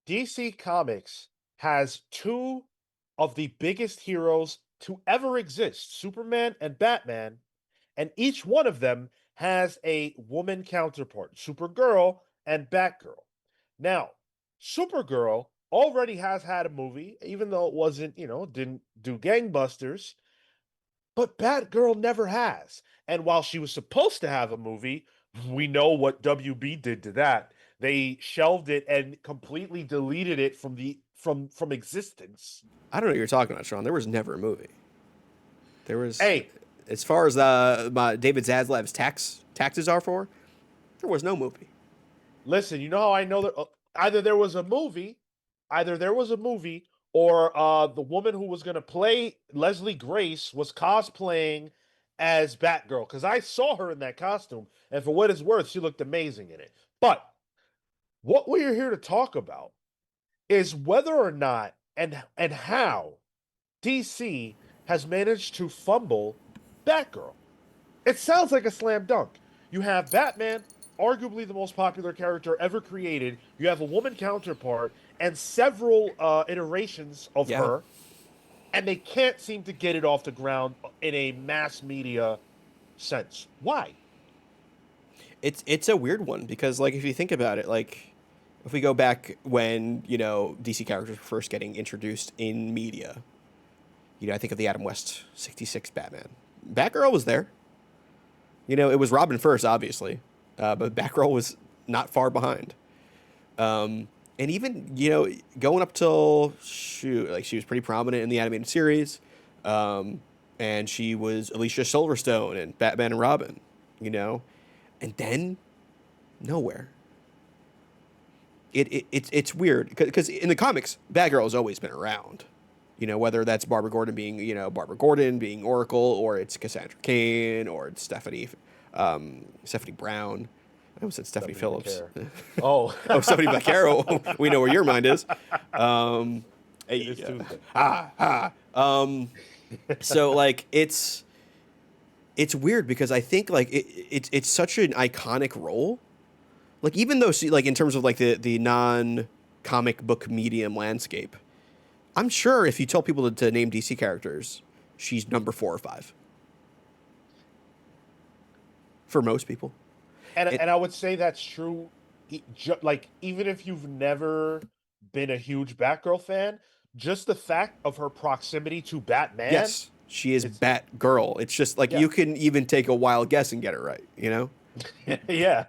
DC Comics has two of the biggest heroes to ever exist, Superman and Batman, and each one of them has a woman counterpart, Supergirl and Batgirl. Now, Supergirl already has had a movie, even though it wasn't, didn't do gangbusters, but Batgirl never has. And while she was supposed to have a movie, we know what WB did to that. They shelved it and completely deleted it from existence. I don't know what you're talking about, Sean. There was never a movie. There was, Hey, as far as David Zaslav's taxes are for, there was no movie. listen, you know how I know that either there was a movie, either there was a movie, or the woman who was going to play Leslie Grace was cosplaying as Batgirl because I saw her in that costume, and for what it's worth, she looked amazing in it. But what we are here to talk about is whether or not and how DC has managed to fumble Batgirl. It sounds like a slam dunk. You have Batman, arguably the most popular character ever created. You have a woman counterpart and several iterations of Yeah, her, and they can't seem to get it off the ground in a mass media sense. Why? it's a weird one because like if you think about it, like if we go back when DC characters were first getting introduced in media, I think of the Adam West '66 Batman. Batgirl was there. It was Robin first, obviously, but Batgirl was not far behind. And even going up till shoot, like she was pretty prominent in the animated series, and she was Alicia Silverstone and Batman and Robin, and then nowhere. It's weird because in the comics, Batgirl has always been around. Whether that's Barbara Gordon being Barbara Gordon being Oracle, or it's Cassandra Cain, or it's Stephanie Brown. I almost said Stephanie Phillips. Oh, Oh, Stephanie Black Arrow. We know where your mind is. it is Tuesday. So like it's weird because I think like it's such an iconic role. Like even though she, like in terms of like the non comic book medium landscape, I'm sure if you tell people to name DC characters, she's number 4 or 5 for most people. and And and I would say that's true. Like even if you've never been a huge Batgirl fan, just the fact of her proximity to Batman, yes, she is it's Batgirl. It's just like yeah, you can even take a wild guess and get it right. yeah.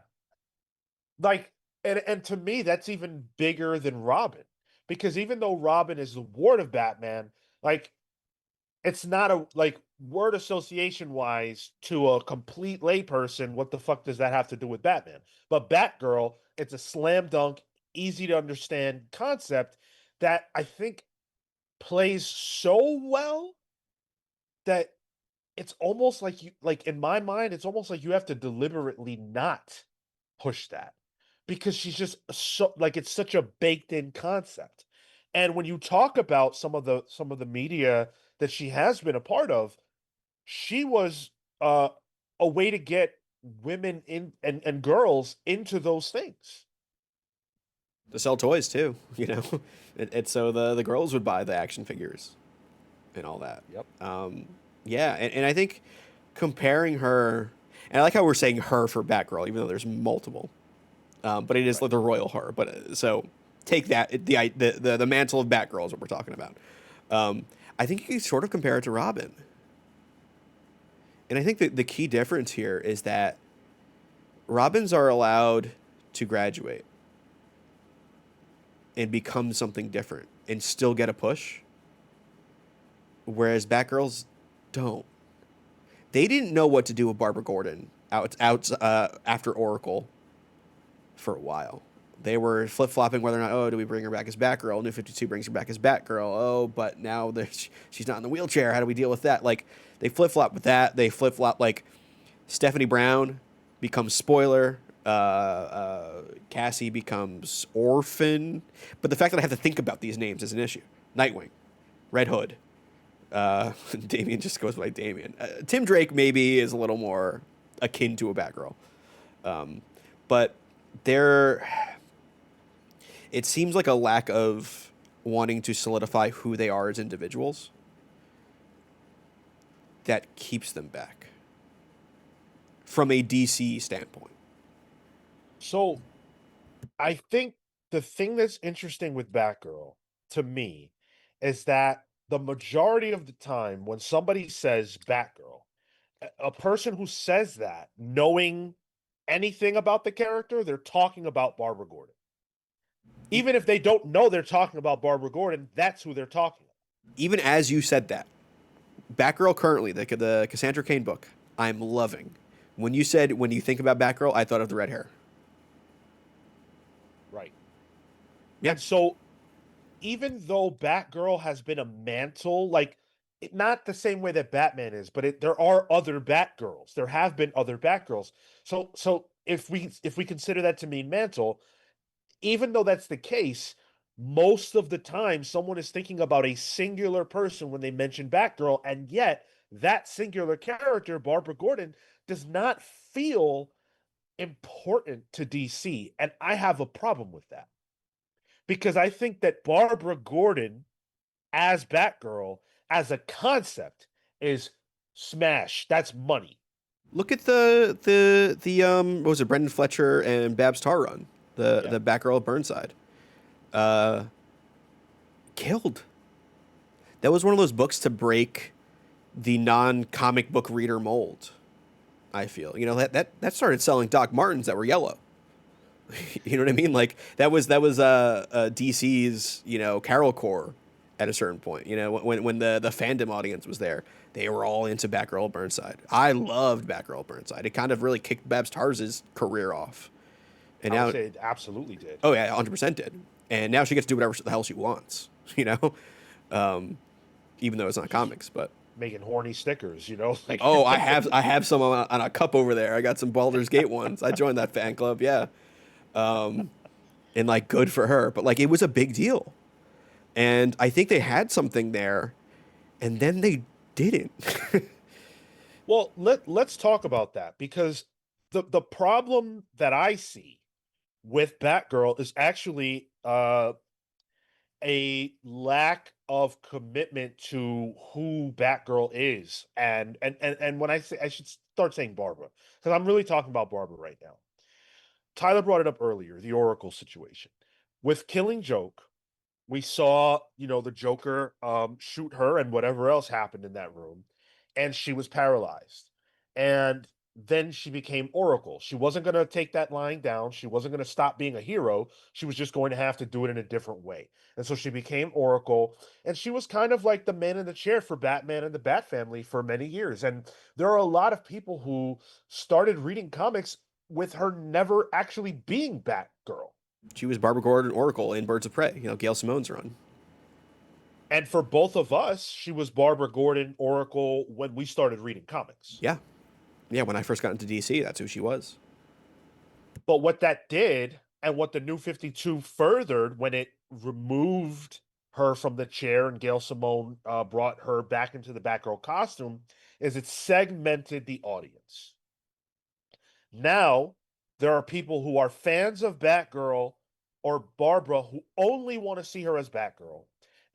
Like and to me, that's even bigger than Robin, because even though Robin is the ward of Batman, like it's not a like word association wise to a complete layperson. What the fuck does that have to do with Batman? But Batgirl, it's a slam dunk, easy to understand concept that I think plays so well that it's almost like in my mind, it's almost like you have to deliberately not push that because she's just so like it's such a baked in concept. And when you talk about some of the media that she has been a part of, she was uh, a way to get women in and girls into those things. To sell toys too. It's so the girls would buy the action figures and all that. Yep. Yeah, and I think comparing her, and I like how we're saying her for Batgirl, even though there's multiple, but it is Right. like the royal her. But so take that the mantle of Batgirl is what we're talking about. I think you can sort of compare it to Robin, and I think that the key difference here is that Robins are allowed to graduate and become something different and still get a push, whereas Batgirls don't. They didn't know what to do with Barbara Gordon out after Oracle for a while. They were flip flopping whether or not, do we bring her back as Batgirl? New 52 brings her back as Batgirl. Oh, but now she's not in the wheelchair. How do we deal with that? Like they flip flop with that. They flip flop like Stephanie Brown becomes Spoiler. Cassie becomes Orphan. But the fact that I have to think about these names is an issue. Nightwing, Red Hood. Damien just goes by Damien. Tim Drake maybe is a little more akin to a Batgirl. But they're It seems like a lack of wanting to solidify who they are as individuals that keeps them back from a DC standpoint. So I think the thing that's interesting with Batgirl to me is that the majority of the time when somebody says Batgirl, a person who says that knowing anything about the character, they're talking about Barbara Gordon. E- Even if they don't know they're talking about Barbara Gordon, that's who they're talking about. Even as you said that, Batgirl currently, the Cassandra Cain book, I'm loving. When you said when you think about Batgirl, I thought of the red hair. Right. Yeah, And so even though Batgirl has been a mantle, like not the same way that Batman is, but there are other Batgirls. There have been other Batgirls. So if we consider that to mean mantle, even though that's the case, most of the time someone is thinking about a singular person when they mention Batgirl, and yet that singular character, Barbara Gordon, does not feel important to DC. And I have a problem with that because I think that Barbara Gordon as Batgirl, as a concept, is smash. That's money. look at the what was it, Brendan Fletcher and Babs Tar run, Yeah. the Batgirl of Burnside, uh, killed. That was one of those books to break the non-comic book reader mold. I feel, that started selling Doc Martens that were yellow. You know what I mean? Like that was DC's Carol Core at a certain point. When the fandom audience was there, they were all into Batgirl Burnside. I loved Batgirl Burnside. It kind of really kicked Babs Tarr's career off. And I would now, say it absolutely did. oh yeah, 100% did. And now she gets to do whatever the hell she wants. Um, even though it's not She's comics, but. making horny stickers, like Oh, I have some on a cup over there. I got some Baldur's Gate ones. I joined that fan club, yeah. Um, and like good for her, but like it was a big deal. And I think they had something there and then they didn't. well, let's talk about that because the problem that I see with Batgirl is actually a lack of commitment to who Batgirl is. And when I say I should start saying Barbara, because I'm really talking about Barbara right now. Tyler brought it up earlier, the Oracle situation. With Killing Joke, we saw, the Joker shoot her and whatever else happened in that room, and she was paralyzed. And then she became Oracle. She wasn't going to take that lying down. She wasn't going to stop being a hero. She was just going to have to do it in a different way. And so she became Oracle, and she was kind of like the man in the chair for Batman and the Bat family for many years. And there are a lot of people who started reading comics with her never actually being Batgirl. She was Barbara Gordon Oracle in Birds of Prey, Gail Simone's run. And for both of us, she was Barbara Gordon Oracle when we started reading comics. Yeah. Yeah, when I first got into DC, that's who she was. But what that did, and what the New 52 furthered when it removed her from the chair and Gail Simone brought her back into the Batgirl costume, is it segmented the audience. Now, there are people who are fans of Batgirl or Barbara who only want to see her as Batgirl.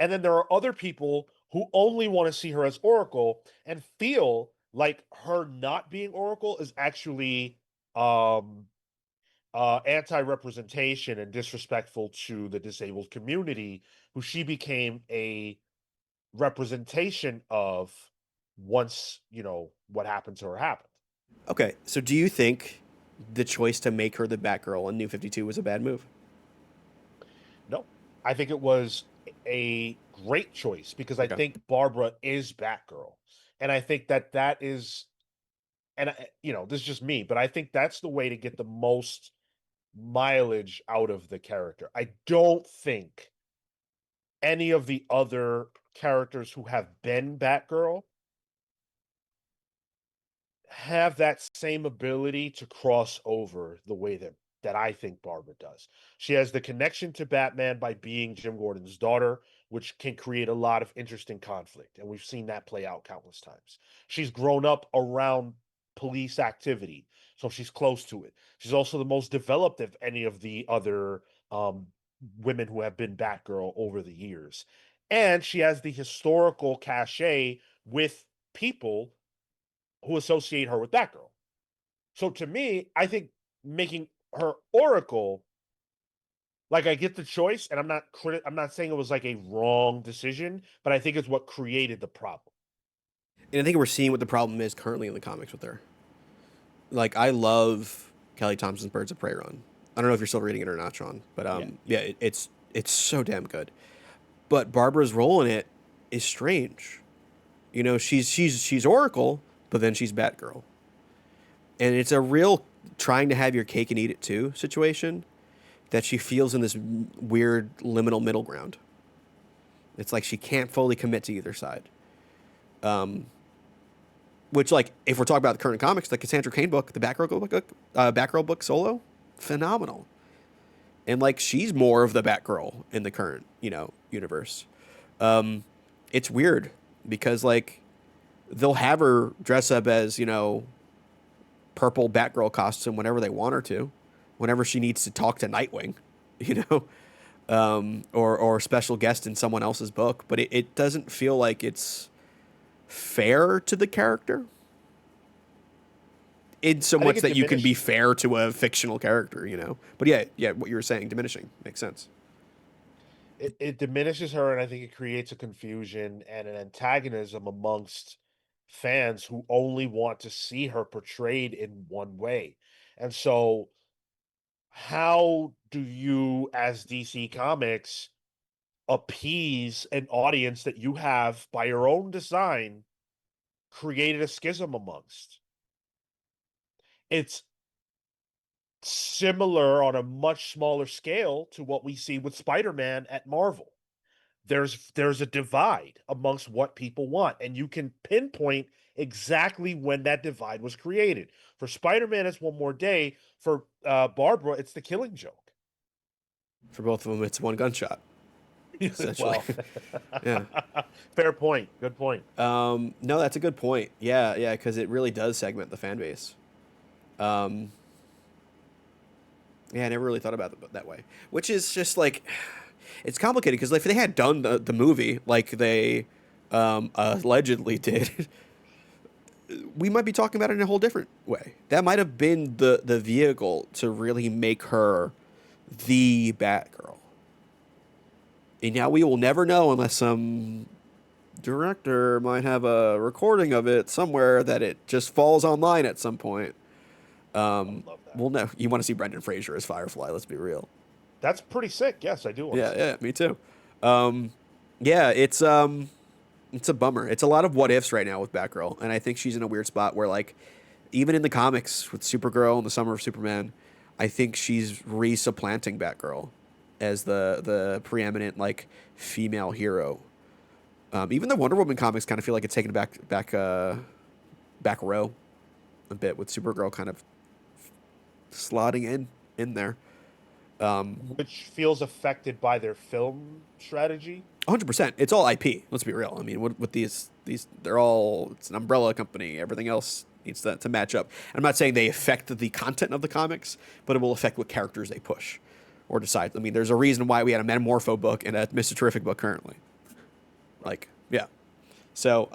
And then there are other people who only want to see her as Oracle and feel like her not being Oracle is actually um anti-representation and disrespectful to the disabled community who she became a representation of once, what happened to her happened. Okay, so do you think the choice to make her the Batgirl in New 52 was a bad move? No, I think it was a great choice because I Okay. think Barbara is Batgirl. And I think that is, and this is just me, but I think that's the way to get the most mileage out of the character. I don't think any of the other characters who have been Batgirl have that same ability to cross over the way that I think Barbara does. She has the connection to Batman by being Jim Gordon's daughter, which can create a lot of interesting conflict, and we've seen that play out countless times. She's grown up around police activity, so she's close to it. She's also the most developed of any of the other women who have been Batgirl over the years. And she has the historical cachet with people who associate her with Batgirl. So to me, I think making her Oracle, like, I get the choice, and I'm not saying it was like a wrong decision, but I think it's what created the problem. And I think we're seeing what the problem is currently in the comics with her. Like, I love Kelly Thompson's Birds of Prey run. I don't know if you're still reading it or not, Sean, but Yeah. yeah, it's so damn good. But Barbara's role in it is strange. You know, she's Oracle, but then she's Batgirl, and it's a real trying to have your cake and eat it too situation that she feels in this weird liminal middle ground. It's like she can't fully commit to either side. Um, which, like, if we're talking about the current comics, the Cassandra Cain book, the Batgirl book solo, phenomenal. And like, she's more of the Batgirl in the current, universe. Um, it's weird because like they'll have her dress up as purple Batgirl costume whenever they want her to, whenever she needs to talk to Nightwing, you know, or special guest in someone else's book. But it doesn't feel like it's fair to the character in so I think much it that you can be diminishes fair to a fictional character. But yeah, what you were saying, diminishing makes sense. it diminishes her, and I think it creates a confusion and an antagonism amongst fans who only want to see her portrayed in one way. And so, how do you, as DC Comics, appease an audience that you have, by your own design, created a schism amongst? It's similar on a much smaller scale to what we see with Spider-Man at Marvel. There's a divide amongst what people want, and you can pinpoint exactly when that divide was created. For Spider-Man, it's One More Day. For Barbara, it's The Killing Joke. For both of them, it's one gunshot essentially. Well, Yeah. fair point. Good point. No, that's a good point. Yeah, yeah, because it really does segment the fan base. Um, yeah, I never really thought about it that way. Which is just like, it's complicated because if they had done the movie like they allegedly did, we might be talking about it in a whole different way. That might have been the vehicle to really make her the Batgirl. And now we will never know unless some director might have a recording of it somewhere that it just falls online at some point. I would love that. Well, no, you want to see Brendan Fraser as Firefly? Let's be real. That's pretty sick. Yes, I do want to Yeah, see yeah, that. me too. Yeah, it's a bummer. It's a lot of what ifs right now with Batgirl, and I think she's in a weird spot where, like, even in the comics with Supergirl and the Summer of Superman, I think she's re-supplanting Batgirl as the preeminent like female hero. Even the Wonder Woman comics kind of feel like it's taken back row a bit with Supergirl kind of slotting in there. Which feels affected by their film strategy. 100%. It's all IP. Let's be real. I mean, with these, they're all, it's an umbrella company. Everything else needs to match up. And I'm not saying they affect the content of the comics, but it will affect what characters they push or decide. I mean, there's a reason why we had a Metamorpho book and a Mr. Terrific book currently. Like, yeah. So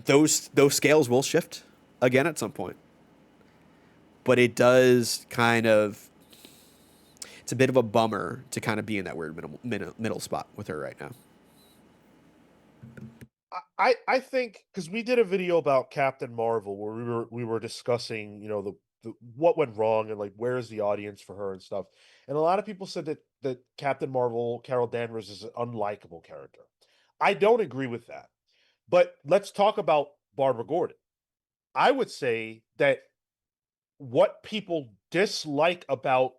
those scales will shift again at some point, but it does kind of, it's a bit of a bummer to kind of be in that weird middle spot with her right now. I think, because we did a video about Captain Marvel where we were discussing, the what went wrong, and like, where is the audience for her and stuff. And a lot of people said that Captain Marvel, Carol Danvers, is an unlikable character. I don't agree with that. But let's talk about Barbara Gordon. I would say that what people dislike about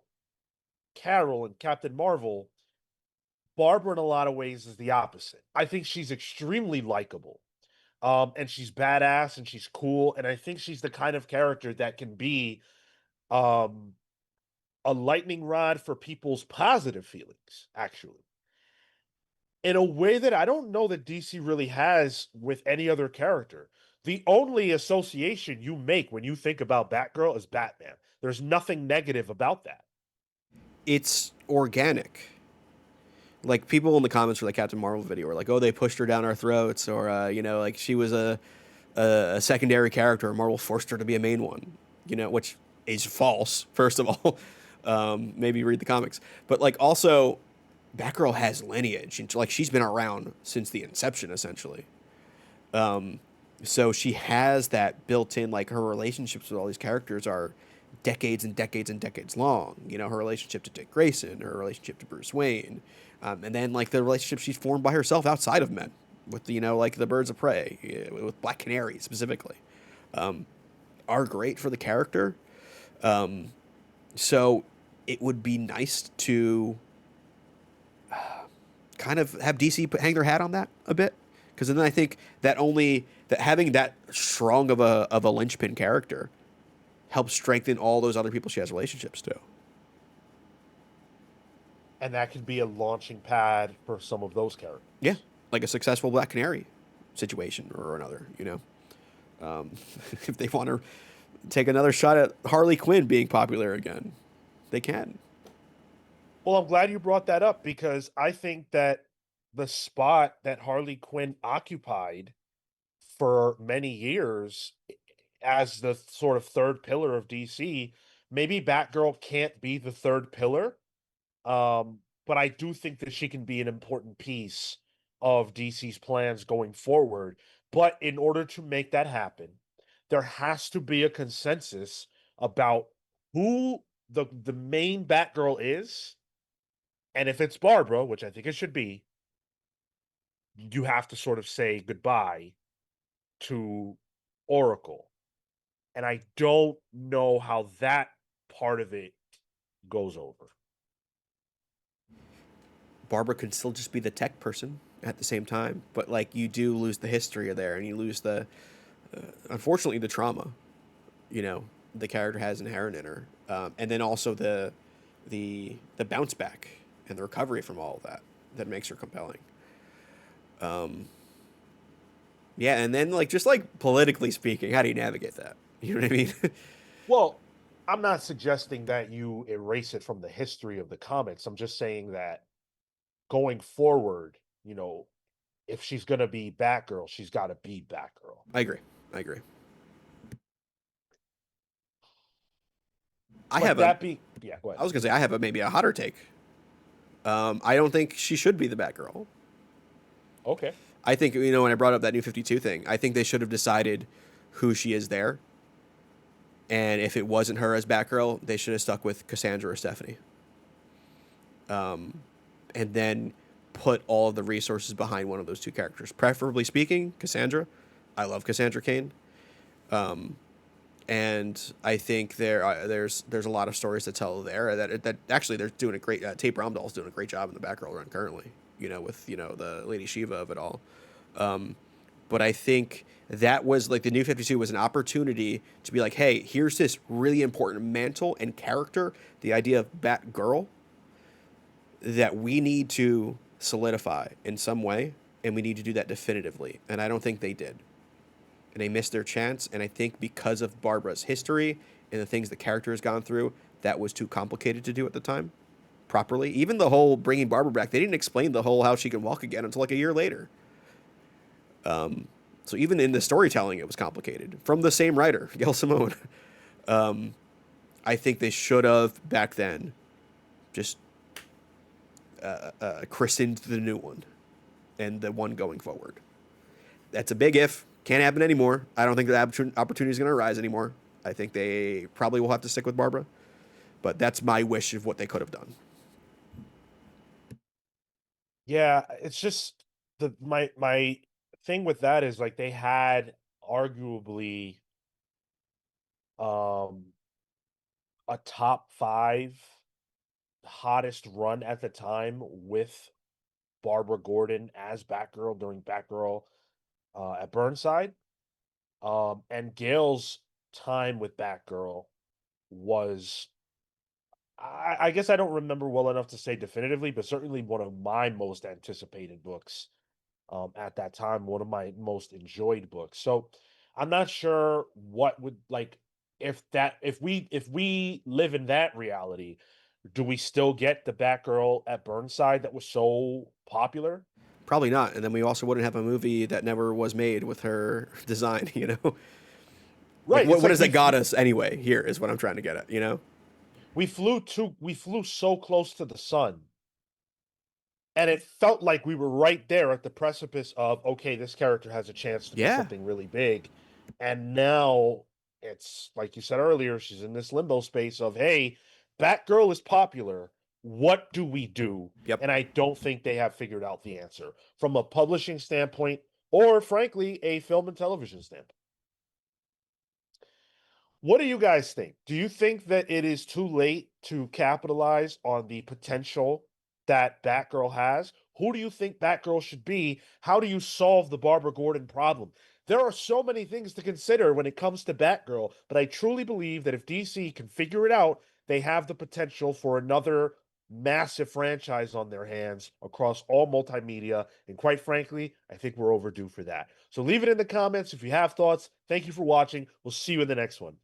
Carol and Captain Marvel, Barbara in a lot of ways is the opposite. I think she's extremely likable. And she's badass and she's cool. And I think she's the kind of character that can be um a lightning rod for people's positive feelings, actually. In a way that I don't know that DC really has with any other character. The only association you make when you think about Batgirl is Batman. There's nothing negative about that. It's organic. Like people in the comments for the Captain Marvel video were like, "Oh, they pushed her down our throats," or like she was a secondary character. Marvel forced her to be a main one. Which is false. First of all, maybe read the comics, but like also, Batgirl has lineage, and like she's been around since the inception, essentially. Um, so she has that built in. Like her relationships with all these characters are decades and decades and decades long. Her relationship to Dick Grayson, her relationship to Bruce Wayne, and then like the relationship she's formed by herself outside of men with like the Birds of Prey, with Black Canary specifically, are great for the character. Um, so it would be nice to kind of have DC hang their hat on that a bit, because then I think that having that strong of a linchpin character helps strengthen all those other people she has relationships to. And that could be a launching pad for some of those Yeah, characters. like a successful Black Canary situation or another. If they want to take another shot at Harley Quinn being popular again, they can. Well, I'm glad you brought that up because I think that the spot that Harley Quinn occupied for many years as the sort of third pillar of DC, maybe Batgirl can't be the third pillar. But I do think that she can be an important piece of DC's plans going forward. But in order to make that happen, there has to be a consensus about who the main Batgirl is. And if it's Barbara, which I think it should be, you have to sort of say goodbye to Oracle. And I don't know how that part of it goes over. Barbara can still just be the tech person at the same time, but like you do lose the history of there, and you lose the unfortunately the trauma, you know, the character has inherent in her, and then also the bounce back and the recovery from all of that makes her compelling. Um, yeah, and then like just like politically speaking, how do you navigate that? You know what I mean? Well, I'm not suggesting that you erase it from the history of the comics. I'm just saying that going forward, if she's going to be Batgirl, she's got to be Batgirl. I agree. I agree. I But have a. that be yeah, go I ahead. was gonna say I have a maybe a hotter take. I don't think she should be the Batgirl. Okay. I think when I brought up that New 52 thing, I think they should have decided who she is there, and if it wasn't her as Batgirl, they should have stuck with Cassandra or Stephanie. And then put all of the resources behind one of those two characters. Preferably speaking, Cassandra. I love Cassandra Cain. And I think there's a lot of stories to tell there. That actually they're doing a great. Tate Bromdahl's doing a great job in the Batgirl run currently. With the Lady Shiva of it all. But I think that was like the New 52 was an opportunity to be like, hey, here's this really important mantle and character, the idea of Batgirl, that we need to solidify in some way, and we need to do that definitively. And I don't think they did. And they missed their chance. And I think because of Barbara's history and the things the character has gone through, that was too complicated to do at the time properly. Even the whole bringing Barbara back, they didn't explain the whole how she can walk again until like a year later. So even in the storytelling, it was complicated from the same writer, Gail Simone. I think they should have back then just christened the new one and the one going forward. That's a big if. Can't happen anymore. I don't think the opportunity is going to arise anymore. I think they probably will have to stick with Barbara. But that's my wish of what they could have done. Yeah, it's just my thing with that is like they had arguably um a top 5 hottest run at the time with Barbara Gordon as Batgirl during Batgirl at Burnside. And Gail's time with Batgirl was, I guess I don't remember well enough to say definitively, but certainly one of my most anticipated books at that time, one of my most enjoyed books. So I'm not sure what would like if we live in that reality, Do we still get the Batgirl at Burnside that was so popular? Probably not. And then we also wouldn't have a movie that never was made with her design, you know? Like, Right. It's what like has that got us anyway? Here is what I'm trying to get at, you know? we flew so close to the sun, and it felt like we were right there at the precipice of, okay, this character has a chance to be Yeah. something really big. And now it's like you said earlier, she's in this limbo space of, hey, Batgirl is popular. What do we do? Yep. And I don't think they have figured out the answer from a publishing standpoint or, frankly, a film and television standpoint. What do you guys think? Do you think that it is too late to capitalize on the potential that Batgirl has? Who do you think Batgirl should be? How do you solve the Barbara Gordon problem? There are so many things to consider when it comes to Batgirl, but I truly believe that if DC can figure it out, they have the potential for another massive franchise on their hands across all multimedia. And quite frankly, I think we're overdue for that. So leave it in the comments if you have thoughts. Thank you for watching. We'll see you in the next one.